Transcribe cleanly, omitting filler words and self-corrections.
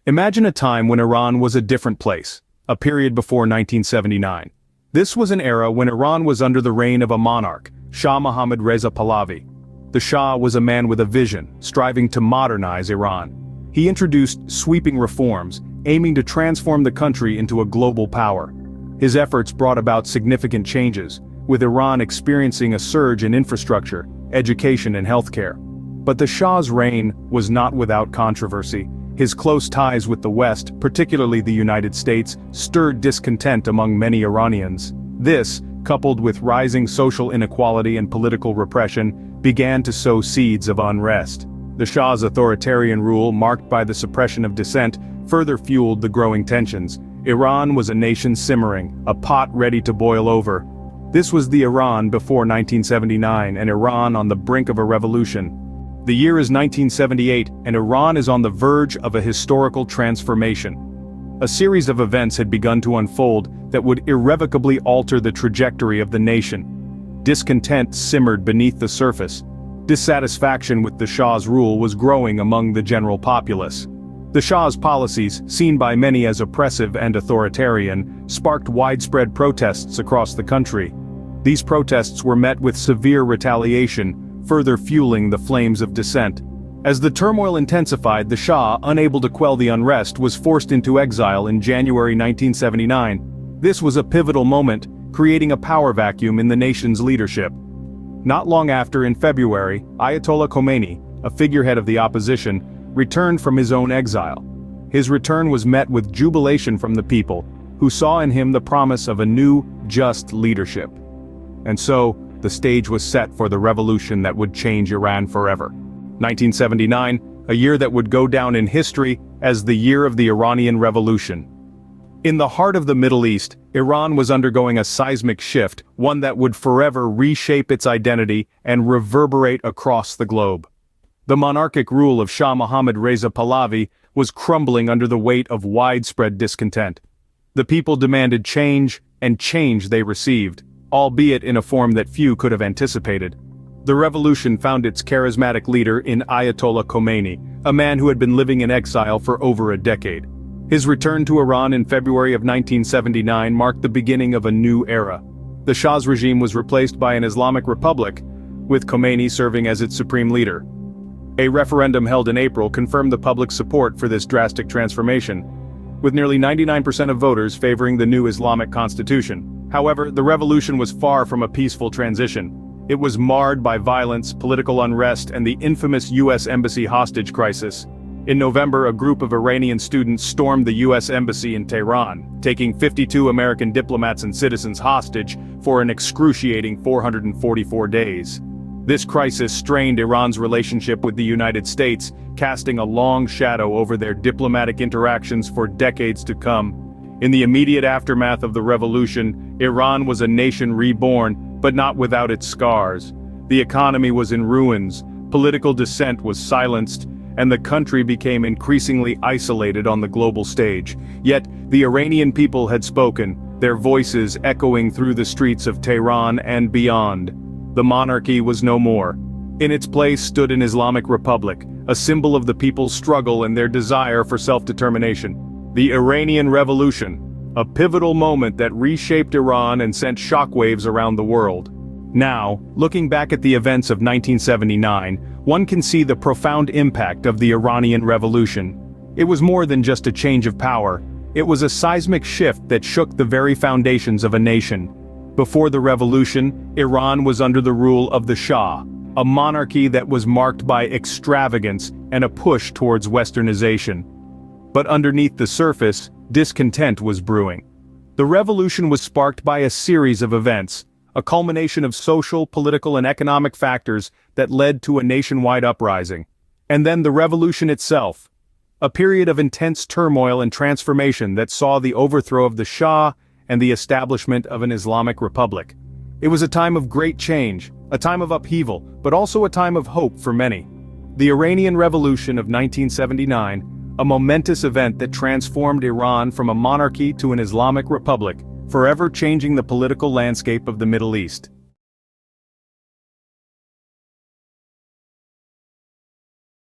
Imagine a time when Iran was a different place, a period before 1979. This was an era when Iran was under the reign of a monarch, Shah Mohammad Reza Pahlavi. The Shah was a man with a vision, striving to modernize Iran. He introduced sweeping reforms, aiming to transform the country into a global power. His efforts brought about significant changes, with Iran experiencing a surge in infrastructure, education and healthcare. But the Shah's reign was not without controversy. His close ties with the West, particularly the United States, stirred discontent among many Iranians. This, coupled with rising social inequality and political repression, began to sow seeds of unrest. The Shah's authoritarian rule, marked by the suppression of dissent, further fueled the growing tensions. Iran was a nation simmering, a pot ready to boil over. This was the Iran before 1979, and Iran on the brink of a revolution. The year is 1978, and Iran is on the verge of a historical transformation. A series of events had begun to unfold that would irrevocably alter the trajectory of the nation. Discontent simmered beneath the surface. Dissatisfaction with the Shah's rule was growing among the general populace. The Shah's policies, seen by many as oppressive and authoritarian, sparked widespread protests across the country. These protests were met with severe retaliation, further fueling the flames of dissent. As the turmoil intensified, the Shah, unable to quell the unrest, was forced into exile in January 1979. This was a pivotal moment, creating a power vacuum in the nation's leadership. Not long after, in February, Ayatollah Khomeini, a figurehead of the opposition, returned from his own exile. His return was met with jubilation from the people, who saw in him the promise of a new, just leadership. And so, the stage was set for the revolution that would change Iran forever. 1979, a year that would go down in history as the year of the Iranian Revolution. In the heart of the Middle East, Iran was undergoing a seismic shift, one that would forever reshape its identity and reverberate across the globe. The monarchic rule of Shah Mohammad Reza Pahlavi was crumbling under the weight of widespread discontent. The people demanded change, and change they received, albeit in a form that few could have anticipated. The revolution found its charismatic leader in Ayatollah Khomeini, a man who had been living in exile for over a decade. His return to Iran in February of 1979 marked the beginning of a new era. The Shah's regime was replaced by an Islamic republic, with Khomeini serving as its supreme leader. A referendum held in April confirmed the public's support for this drastic transformation, with nearly 99% of voters favoring the new Islamic constitution. However, the revolution was far from a peaceful transition. It was marred by violence, political unrest, and the infamous U.S. Embassy hostage crisis. In November, a group of Iranian students stormed the U.S. Embassy in Tehran, taking 52 American diplomats and citizens hostage for an excruciating 444 days. This crisis strained Iran's relationship with the United States, casting a long shadow over their diplomatic interactions for decades to come. In the immediate aftermath of the revolution, Iran was a nation reborn, but not without its scars. The economy was in ruins, political dissent was silenced, and the country became increasingly isolated on the global stage. Yet, the Iranian people had spoken, their voices echoing through the streets of Tehran and beyond. The monarchy was no more. In its place stood an Islamic republic, a symbol of the people's struggle and their desire for self-determination. The Iranian Revolution, a pivotal moment that reshaped Iran and sent shockwaves around the world. Now, looking back at the events of 1979, one can see the profound impact of the Iranian Revolution. It was more than just a change of power. It was a seismic shift that shook the very foundations of a nation. Before the revolution, Iran was under the rule of the Shah, a monarchy that was marked by extravagance and a push towards westernization. But underneath the surface, discontent was brewing. The revolution was sparked by a series of events, a culmination of social, political, and economic factors that led to a nationwide uprising. And then the revolution itself, a period of intense turmoil and transformation that saw the overthrow of the Shah and the establishment of an Islamic republic. It was a time of great change, a time of upheaval, but also a time of hope for many. The Iranian Revolution of 1979, a momentous event that transformed Iran from a monarchy to an Islamic republic, forever changing the political landscape of the Middle East.